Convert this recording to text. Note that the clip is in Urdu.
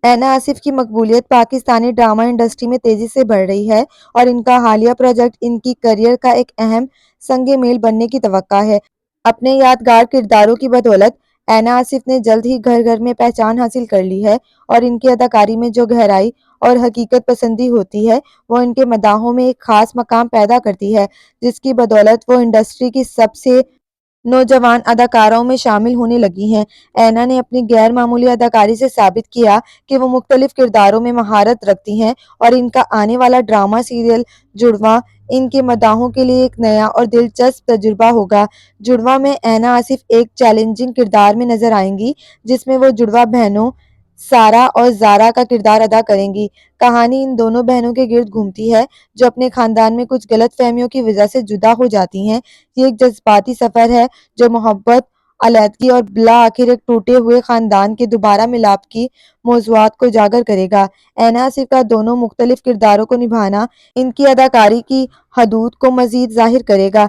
اینا آصف کی مقبولیت پاکستانی ڈرامہ انڈسٹری میں تیزی سے بڑھ رہی ہے اور ان کا حالیہ پروجیکٹ ان کی کیریئر کا ایک اہم سنگ میل بننے کی توقع ہے۔ اپنے یادگار کرداروں کی بدولت اینا آصف نے جلد ہی گھر گھر میں پہچان حاصل کر لی ہے اور ان کی اداکاری میں جو گہرائی اور حقیقت پسندی ہوتی ہے وہ ان کے مداحوں میں ایک خاص مقام پیدا کرتی ہے، جس کی بدولت وہ انڈسٹری کی سب سے نوجوان اداکاروں میں شامل ہونے لگی ہیں۔ اینا نے اپنی غیر معمولی اداکاری سے ثابت کیا کہ وہ مختلف کرداروں میں مہارت رکھتی ہیں اور ان کا آنے والا ڈرامہ سیریل جڑواں ان کے مداحوں کے لیے ایک نیا اور دلچسپ تجربہ ہوگا۔ جڑواں میں اینا آصف ایک چیلنجنگ کردار میں نظر آئیں گی جس میں وہ جڑواں بہنوں سارہ اور زارا کا کردار ادا کریں گی۔ کہانی ان دونوں بہنوں کے گرد گھومتی ہے جو اپنے خاندان میں کچھ غلط فہمیوں کی وجہ سے جدا ہو جاتی ہیں۔ یہ ایک جذباتی سفر ہے جو محبت، علیحدگی اور بالآخر ایک ٹوٹے ہوئے خاندان کے دوبارہ ملاپ کی موضوعات کو اجاگر کرے گا۔ اینا آصف کا دونوں مختلف کرداروں کو نبھانا ان کی اداکاری کی حدود کو مزید ظاہر کرے گا۔